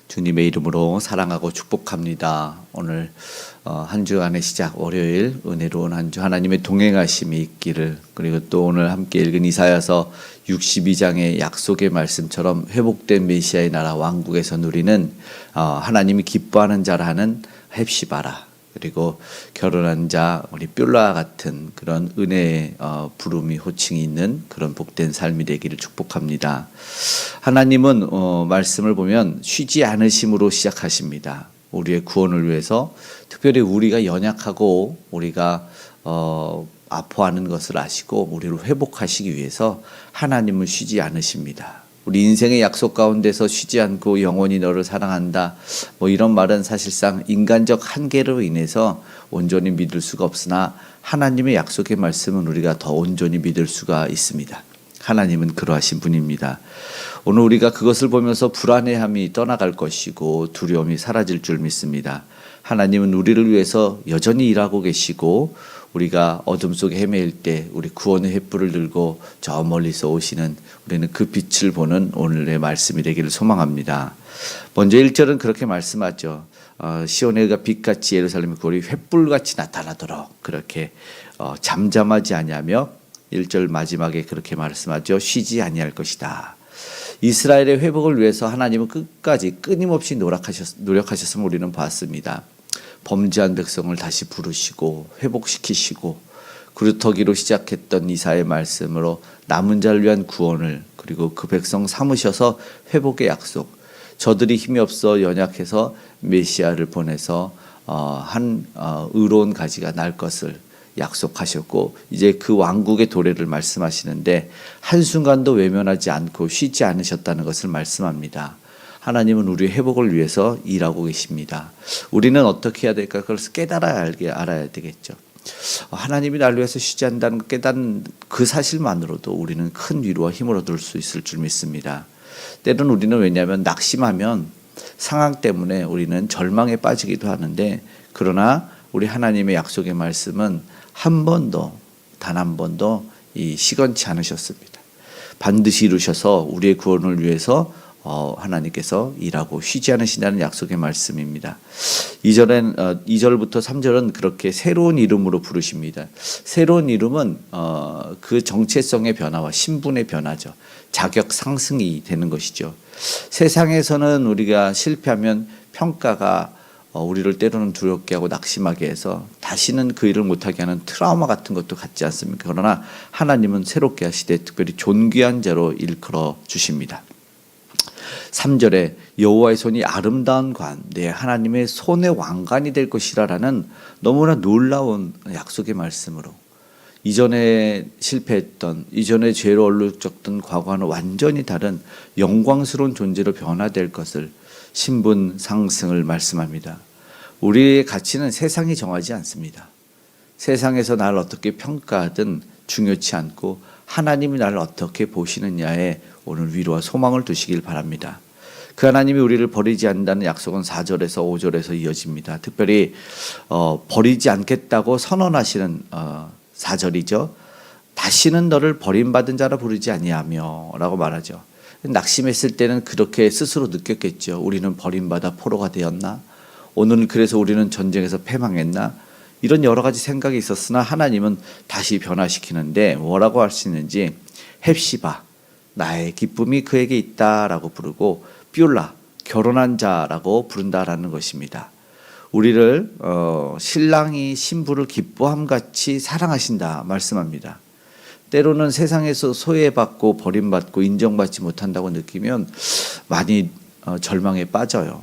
주님의 이름으로 사랑하고 축복합니다. 오늘 한 주간의 시작 월요일 은혜로운 한 주 하나님의 동행하심이 있기를, 그리고 또 오늘 함께 읽은 이사야서 62장의 약속의 말씀처럼 회복된 메시아의 나라 왕국에서 누리는 하나님이 기뻐하는 자라 하는 헵시바라, 그리고 결혼한 자 우리 뷸라 같은 그런 은혜의 부름이 호칭이 있는 그런 복된 삶이 되기를 축복합니다. 하나님은 말씀을 보면 쉬지 않으심으로 시작하십니다. 우리의 구원을 위해서, 특별히 우리가 연약하고 우리가 아파하는 것을 아시고 우리를 회복하시기 위해서 하나님은 쉬지 않으십니다. 우리 인생의 약속 가운데서 쉬지 않고 영원히 너를 사랑한다, 이런 말은 사실상 인간적 한계로 인해서 온전히 믿을 수가 없으나 하나님의 약속의 말씀은 우리가 더 온전히 믿을 수가 있습니다. 하나님은 그러하신 분입니다. 오늘 우리가 그것을 보면서 불안해함이 떠나갈 것이고 두려움이 사라질 줄 믿습니다. 하나님은 우리를 위해서 여전히 일하고 계시고, 우리가 어둠 속에 헤매일 때 우리 구원의 횃불을 들고 저 멀리서 오시는 우리는 그 빛을 보는 오늘의 말씀이 되기를 소망합니다. 먼저 1절은 그렇게 말씀하죠. 시온의 의가 빛같이 예루살렘의 굴이 횃불같이 나타나도록 그렇게 잠잠하지 아니하며, 1절 마지막에 그렇게 말씀하죠. 쉬지 아니할 것이다. 이스라엘의 회복을 위해서 하나님은 끝까지 끊임없이 노력하셨음을 우리는 봤습니다. 범죄한 백성을 다시 부르시고 회복시키시고, 그루터기로 시작했던 이사의 말씀으로 남은 자를 위한 구원을, 그리고 그 백성 삼으셔서 회복의 약속, 저들이 힘이 없어 연약해서 메시아를 보내서 의로운 가지가 날 것을 약속하셨고, 이제 그 왕국의 도래를 말씀하시는데 한순간도 외면하지 않고 쉬지 않으셨다는 것을 말씀합니다. 하나님은 우리의 회복을 위해서 일하고 계십니다. 우리는 어떻게 해야 될까? 그걸 알아야 되겠죠. 하나님이 나를 위해서 쉬지 않는다는 걸 깨닫는 그 사실만으로도 우리는 큰 위로와 힘을 얻을 수 있을 줄 믿습니다. 때로는 우리는 왜냐하면 낙심하면 상황 때문에 우리는 절망에 빠지기도 하는데, 그러나 우리 하나님의 약속의 말씀은 단 한 번도 시건치 않으셨습니다. 반드시 이루셔서 우리의 구원을 위해서 하나님께서 일하고 쉬지 않으신다는 약속의 말씀입니다. 2절부터 3절은 그렇게 새로운 이름으로 부르십니다. 새로운 이름은 그 정체성의 변화와 신분의 변화죠. 자격 상승이 되는 것이죠. 세상에서는 우리가 실패하면 평가가 우리를 때로는 두렵게 하고 낙심하게 해서 다시는 그 일을 못하게 하는 트라우마 같은 것도 갖지 않습니까? 그러나 하나님은 새롭게 하시되 특별히 존귀한 자로 일컬어 주십니다. 3절에 여호와의 손이 아름다운 관, 내 하나님의 손의 왕관이 될 것이라라는 너무나 놀라운 약속의 말씀으로, 이전에 실패했던, 이전에 죄로 얼룩졌던 과거와는 완전히 다른 영광스러운 존재로 변화될 것을, 신분 상승을 말씀합니다. 우리의 가치는 세상이 정하지 않습니다. 세상에서 나를 어떻게 평가하든 중요치 않고 하나님이 나를 어떻게 보시느냐에 오늘 위로와 소망을 두시길 바랍니다. 그 하나님이 우리를 버리지 않는다는 약속은 4절에서 5절에서 이어집니다. 특별히 버리지 않겠다고 선언하시는 4절이죠. 다시는 너를 버림받은 자라 부르지 아니하며 라고 말하죠. 낙심했을 때는 그렇게 스스로 느꼈겠죠. 우리는 버림받아 포로가 되었나? 오늘 그래서 우리는 전쟁에서 패망했나? 이런 여러 가지 생각이 있었으나 하나님은 다시 변화시키는데 뭐라고 할 수 있는지, 헵시바, 나의 기쁨이 그에게 있다라고 부르고, 뷸라, 결혼한 자라고 부른다라는 것입니다. 우리를 신랑이 신부를 기뻐함같이 사랑하신다 말씀합니다. 때로는 세상에서 소외받고 버림받고 인정받지 못한다고 느끼면 많이 절망에 빠져요.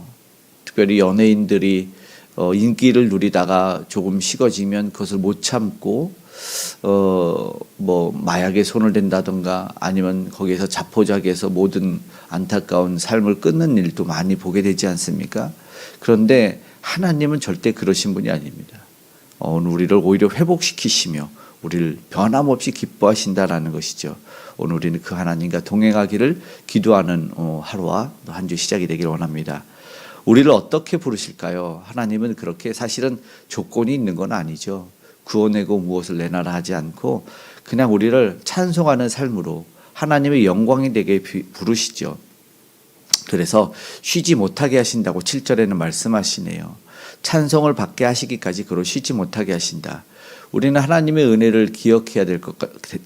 특별히 연예인들이 인기를 누리다가 조금 식어지면 그것을 못 참고 마약에 손을 댄다던가 아니면 거기에서 자포자기해서 모든 안타까운 삶을 끊는 일도 많이 보게 되지 않습니까? 그런데 하나님은 절대 그러신 분이 아닙니다. 오늘 우리를 오히려 회복시키시며 우리를 변함없이 기뻐하신다라는 것이죠. 오늘 우리는 그 하나님과 동행하기를 기도하는 하루와 한 주 시작이 되기를 원합니다. 우리를 어떻게 부르실까요? 하나님은 그렇게 사실은 조건이 있는 건 아니죠. 구원하고 무엇을 내놔라 하지 않고 그냥 우리를 찬송하는 삶으로 하나님의 영광이 되게 부르시죠. 그래서 쉬지 못하게 하신다고 7절에는 말씀하시네요. 찬송을 받게 하시기까지 그로 쉬지 못하게 하신다. 우리는 하나님의 은혜를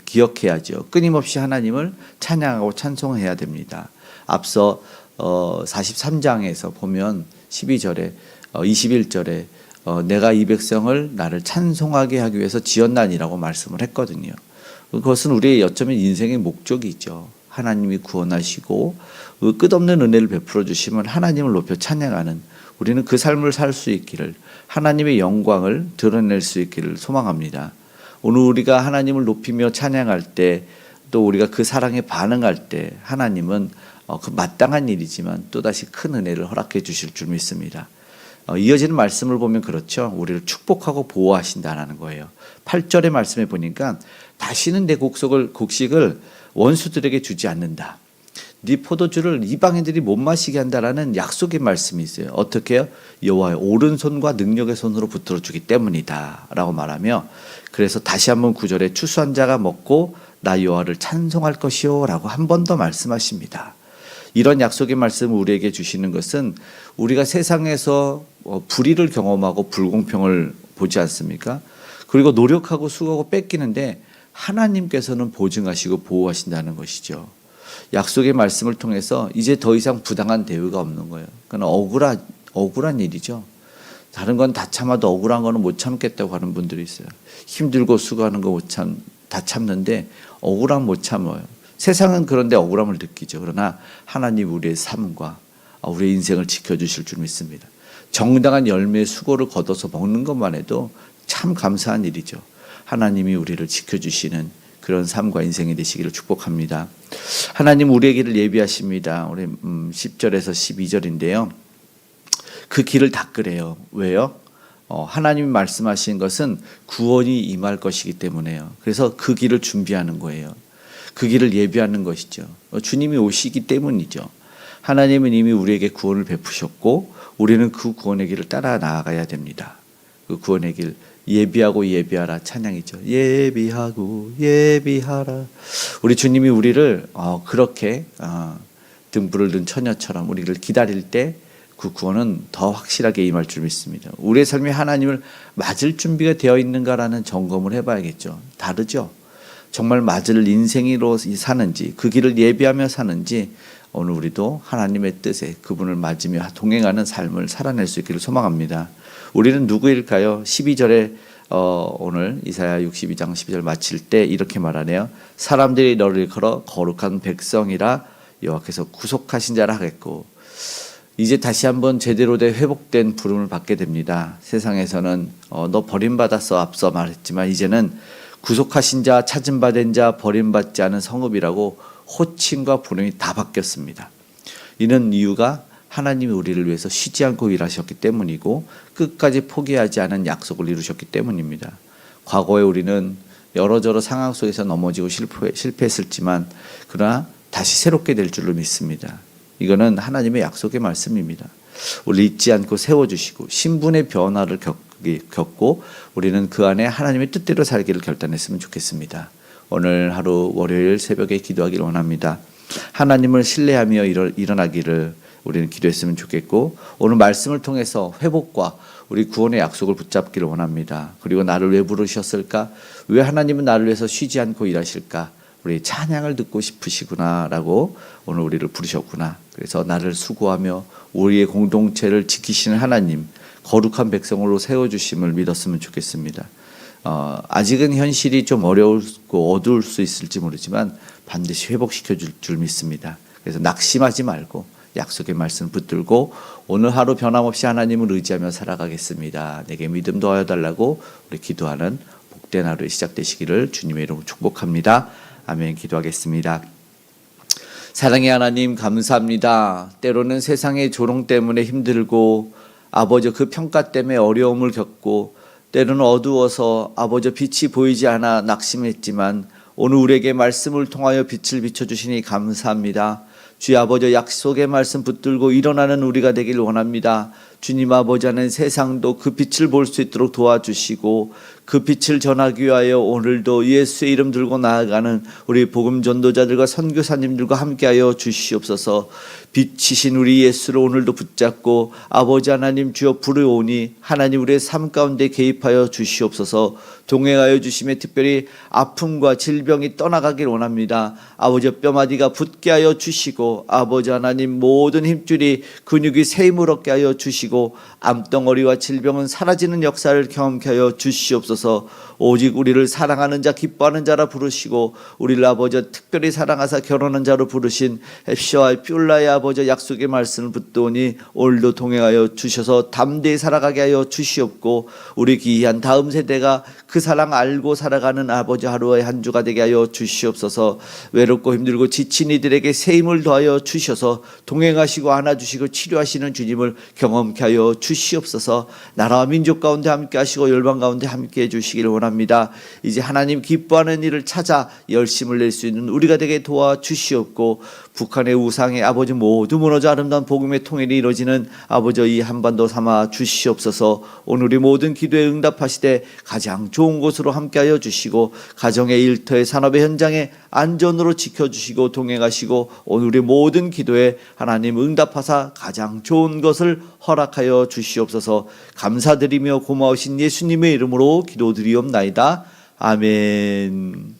기억해야죠. 끊임없이 하나님을 찬양하고 찬송해야 됩니다. 앞서 43장에서 보면 12절에 21절에 내가 이 백성을 나를 찬송하게 하기 위해서 지었나니라고 말씀을 했거든요. 그것은 우리의 여점인 인생의 목적이죠. 하나님이 구원하시고 끝없는 은혜를 베풀어 주시면 하나님을 높여 찬양하는 우리는 그 삶을 살 수 있기를, 하나님의 영광을 드러낼 수 있기를 소망합니다. 오늘 우리가 하나님을 높이며 찬양할 때, 또 우리가 그 사랑에 반응할 때 하나님은 그 마땅한 일이지만 또다시 큰 은혜를 허락해 주실 줄 믿습니다. 이어지는 말씀을 보면 그렇죠. 우리를 축복하고 보호하신다는 거예요. 8절의 말씀에 보니까 다시는 내 곡식을 원수들에게 주지 않는다. 네 포도주를 이방인들이 못 마시게 한다라는 약속의 말씀이 있어요. 어떻게 해요? 여호와의 오른손과 능력의 손으로 붙들어 주기 때문이다 라고 말하며, 그래서 다시 한번 9절에 추수한 자가 먹고 나 여호와를 찬송할 것이요 라고 한 번 더 말씀하십니다. 이런 약속의 말씀을 우리에게 주시는 것은 우리가 세상에서 불의를 경험하고 불공평을 보지 않습니까? 그리고 노력하고 수고하고 뺏기는데 하나님께서는 보증하시고 보호하신다는 것이죠. 약속의 말씀을 통해서 이제 더 이상 부당한 대우가 없는 거예요. 그건 억울한 일이죠. 다른 건 다 참아도 억울한 거는 못 참겠다고 하는 분들이 있어요. 힘들고 수고하는 거 다 참는데 억울함 못 참아요. 세상은 그런데 억울함을 느끼죠. 그러나 하나님 우리의 삶과 우리의 인생을 지켜주실 줄 믿습니다. 정당한 열매의 수고를 거둬서 먹는 것만 해도 참 감사한 일이죠. 하나님이 우리를 지켜주시는 그런 삶과 인생이 되시기를 축복합니다. 하나님 우리의 길을 예비하십니다. 우리 10절에서 12절인데요. 그 길을 닦으래요. 왜요? 하나님이 말씀하신 것은 구원이 임할 것이기 때문에요. 그래서 그 길을 준비하는 거예요. 그 길을 예비하는 것이죠. 주님이 오시기 때문이죠. 하나님은 이미 우리에게 구원을 베푸셨고 우리는 그 구원의 길을 따라 나아가야 됩니다. 그 구원의 길 예비하고 예비하라 찬양이죠. 예비하고 예비하라. 우리 주님이 우리를 그렇게 등불을 든 처녀처럼 우리를 기다릴 때 그 구원은 더 확실하게 임할 줄 믿습니다. 우리의 삶이 하나님을 맞을 준비가 되어 있는가라는 점검을 해봐야겠죠. 다르죠. 정말 맞을 인생으로 사는지 그 길을 예비하며 사는지 오늘 우리도 하나님의 뜻에 그분을 맞으며 동행하는 삶을 살아낼 수 있기를 소망합니다. 우리는 누구일까요? 12절에 오늘 이사야 62장 12절 마칠 때 이렇게 말하네요. 사람들이 너를 걸어 거룩한 백성이라 여호와께서 구속하신 자라 하겠고, 이제 다시 한번 제대로 된 회복된 부름을 받게 됩니다. 세상에서는 너 버림받았어 앞서 말했지만 이제는 구속하신 자, 찾은 바 된 자, 버림받지 않은 성읍이라고 호칭과 부름이 다 바뀌었습니다. 이는 이유가 하나님이 우리를 위해서 쉬지 않고 일하셨기 때문이고 끝까지 포기하지 않은 약속을 이루셨기 때문입니다. 과거에 우리는 여러저러 상황 속에서 넘어지고 실패했을지만 그러나 다시 새롭게 될 줄로 믿습니다. 이거는 하나님의 약속의 말씀입니다. 우리 잊지 않고 세워주시고 신분의 변화를 겪고 우리는 그 안에 하나님의 뜻대로 살기를 결단했으면 좋겠습니다. 오늘 하루 월요일 새벽에 기도하기를 원합니다. 하나님을 신뢰하며 일어나기를 우리는 기도했으면 좋겠고, 오늘 말씀을 통해서 회복과 우리 구원의 약속을 붙잡기를 원합니다. 그리고 나를 왜 부르셨을까? 왜 하나님은 나를 위해서 쉬지 않고 일하실까? 우리 찬양을 듣고 싶으시구나라고 오늘 우리를 부르셨구나. 그래서 나를 수고하며 우리의 공동체를 지키시는 하나님, 거룩한 백성으로 세워주심을 믿었으면 좋겠습니다. 아직은 현실이 좀 어려우고 어두울 수 있을지 모르지만 반드시 회복시켜 줄 믿습니다. 그래서 낙심하지 말고 약속의 말씀을 붙들고 오늘 하루 변함없이 하나님을 의지하며 살아가겠습니다. 내게 믿음 더하여 달라고 우리 기도하는 복된 하루에 시작되시기를 주님의 이름으로 축복합니다. 아멘. 기도하겠습니다. 사랑의 하나님 감사합니다. 때로는 세상의 조롱 때문에 힘들고 아버지 그 평가 때문에 어려움을 겪고 때로는 어두워서 아버지 빛이 보이지 않아 낙심했지만 오늘 우리에게 말씀을 통하여 빛을 비춰주시니 감사합니다. 주의 아버지 약속의 말씀 붙들고 일어나는 우리가 되길 원합니다. 주님 아버지 하는 세상도 그 빛을 볼 수 있도록 도와주시고 그 빛을 전하기 위하여 오늘도 예수의 이름 들고 나아가는 우리 복음 전도자들과 선교사님들과 함께하여 주시옵소서. 빛이신 우리 예수를 오늘도 붙잡고 아버지 하나님 주여 부르오니 하나님 우리의 삶 가운데 개입하여 주시옵소서. 동행하여 주심에 특별히 아픔과 질병이 떠나가길 원합니다. 아버지 뼈마디가 붙게 하여 주시고 아버지 하나님 모든 힘줄이 근육이 새 힘을 얻게 하여 주시고 암덩어리와 질병은 사라지는 역사를 경험케 하여 주시옵소서. 오직 우리를 사랑하는 자 기뻐하는 자라 부르시고 우리를 아버지 특별히 사랑하사 결혼한 자로 부르신 헵시와 뷸라의 아버지 약속의 말씀을 붙드오니 오늘도 동행하여 주셔서 담대히 살아가게 하여 주시옵고 우리 귀한 다음 세대가 그 사랑 알고 살아가는 아버지 하루의 한 주가 되게 하여 주시옵소서. 외롭고 힘들고 지친 이들에게 새 힘을 더하여 주셔서 동행하시고 안아주시고 치료하시는 주님을 경험케 하여 주시옵소서. 나라와 민족 가운데 함께 하시고 열방 가운데 함께 해주시기를 원합니다. 이제 하나님 기뻐하는 일을 찾아 열심을 낼 수 있는 우리가 되게 도와주시옵고 북한의 우상의 아버지 모두 무너져 아름다운 복음의 통일이 이루어지는 아버지 이 한반도 삼아 주시옵소서. 오늘 우리 모든 기도에 응답하시되 가장 좋은 곳으로 함께하여 주시고 가정의 일터의 산업의 현장에 안전으로 지켜주시고 동행하시고 오늘 우리 모든 기도에 하나님 응답하사 가장 좋은 것을 허락하여 주시옵소서. 감사드리며 고마우신 예수님의 이름으로 기도드리옵나이다. 아멘.